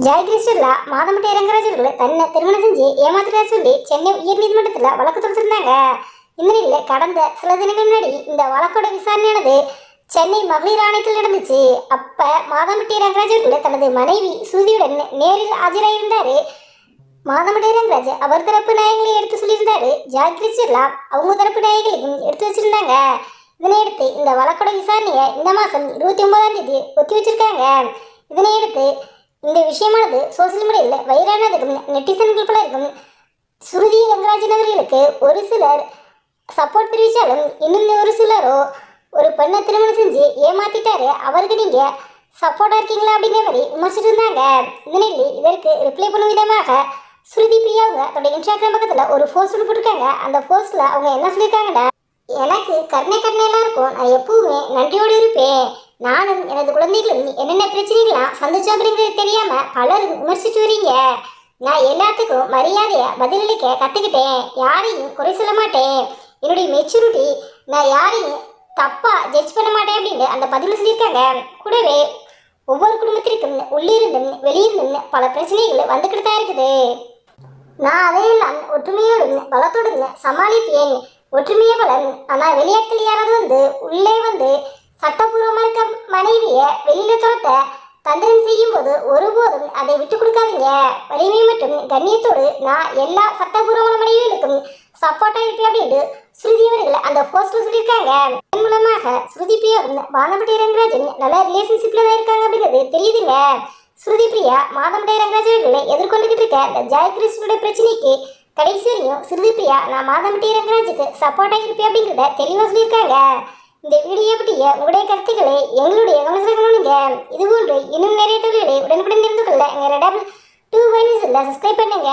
ஜெயகிருஷ்ணா மாதம்பட்டி ரங்கராஜ் அவர்களை தன்னை திருமணம் செஞ்சு ஏமாத்திட்டா சொல்லி சென்னை உயர்நீதிமன்றத்தில் வழக்கு தொடுத்திருந்தாங்க. இந்த நிலையில் கடந்த சில தினங்கள் முன்னாடி இந்த வழக்கோட விசாரணையானது சென்னை மகளிர் ஆணையத்தில் நடந்துச்சு. அப்ப மாதம்பட்டி ரங்கராஜ் அவர்கள் தனது மனைவி சுருதியுடன் நேரில் ஆஜராயிருந்தாரு. மாதம்பட்டி ரங்கராஜ் அவர் தரப்பு நாயகங்களை எடுத்து சொல்லியிருந்தாரு. ஜெயகிருஷ்ணா அவங்க தரப்பு நாயகங்களையும் எடுத்து வச்சிருந்தாங்க. இதனையடுத்து இந்த வழக்கோட விசாரணையை இந்த மாதம் 29ஆம் தேதி ஒத்தி வச்சிருக்காங்க. இதனையடுத்து இந்த விஷயமானது சோசியல் மீடியாவில் வைரலானதுக்கும் நெட்டிசன்கள் பலருக்கும் சுருதி ரங்கராஜன் அவர்களுக்கு ஒரு சிலர் சப்போர்ட் தெரிவித்தாலும் இன்னும் ஒரு சிலரோ ஒரு பெண்ணை திருமணம் செஞ்சு ஏமாத்திட்டாரு, அவருக்கு நீங்க சப்போர்ட்டா இருக்கீங்களா அப்படிங்கிற மாதிரி விமர்சிட்டு இருந்தாங்க. இதனில் இதற்கு ரிப்ளை பண்ணும் விதமாக ஸ்ருதி பிரியா அவங்க தன்னுடைய இன்ஸ்டாகிராம் பக்கத்தில் ஒரு போஸ்ட் போட்டிருக்காங்க. அந்த போஸ்ட்ல அவங்க என்ன சொல்லியிருக்காங்கன்னா, எனக்கு கருணையெல்லாம் இருக்கும், நான் எப்பவுமே நன்றியோடு இருப்பேன். நானும் எனது குழந்தைகளும் என்னென்ன பிரச்சனைகளாம் சந்திச்சோம் அப்படிங்கிறது தெரியாம பலரும் விமர்சிச்சு வரீங்க. நான் எல்லாத்துக்கும் மரியாதையை பதிலளிக்க கத்துக்கிட்டேன். யாரையும் குறை சொல்ல மாட்டேன். என்னுடைய மெச்சூரிட்டி, நான் யாரையும் தப்பா ஜட்ஜ் பண்ண மாட்டேன் அப்படின்னு அந்த பதில் சொல்லியிருக்காங்க. கூடவே ஒவ்வொரு குடும்பத்திற்கும் உள்ளிருந்தும் வெளியிருந்தும் பல பிரச்சனைகள் வந்துக்கிட்டு தான் இருக்குது. நான் அதையெல்லாம் ஒற்றுமையோடு பலத்தோடு சமாளிப்பேன். ஒற்றுமையே பலன். ஆனால் வெளியாட்கள் யாராவது உள்ளே சட்டப்பூர்வமாக இருக்க மனைவியை வெளியில துரத்த தந்திரம் செய்யும் போது ஒருபோதும் அதை விட்டு கொடுக்காதீங்க. வலிமை மற்றும் கண்ணியத்தோடு நான் எல்லா சட்டப்பூர்வமான மனைவிகளுக்கும் சப்போர்ட்டா இருப்பேன் அப்படின்னு ஸ்ருதி அவர்கள் அந்த போஸ்ட்ல சொல்லியிருக்காங்க. இதன் மூலமாக ஸ்ருதி பிரியா மாதம்பட்டி ரங்கராஜன் நல்ல ரிலேஷன்ஷிப்ல தான் இருக்காங்க அப்படிங்கிறது தெரியுதுங்க. ஸ்ருதி பிரியா மாதம்பட்டி ரங்கராஜ் அவர்களை எதிர்கொண்டுகிட்டு இருக்க இந்த ஜெயகிருஷ்ணனுடைய பிரச்சனைக்கு கடைசி வரையும் ஸ்ருதி பிரியா நான் மாதம்பட்டி ரங்கராஜுக்கு சப்போர்ட்டா இருப்பேன் அப்படிங்கிறத தெளிவாக சொல்லியிருக்காங்க. இந்த வீடியோ பற்றிய உங்களுடைய கருத்துக்களை எங்களுடைய கவனத்திற்கு இதுபோன்று இன்னும் நிறைய தொழில்களை உடனுக்குடன் தெரிந்து கொள்ள எங்கள் ரெடாபிள் 2 சப்ஸ்கிரைப் பண்ணுங்க.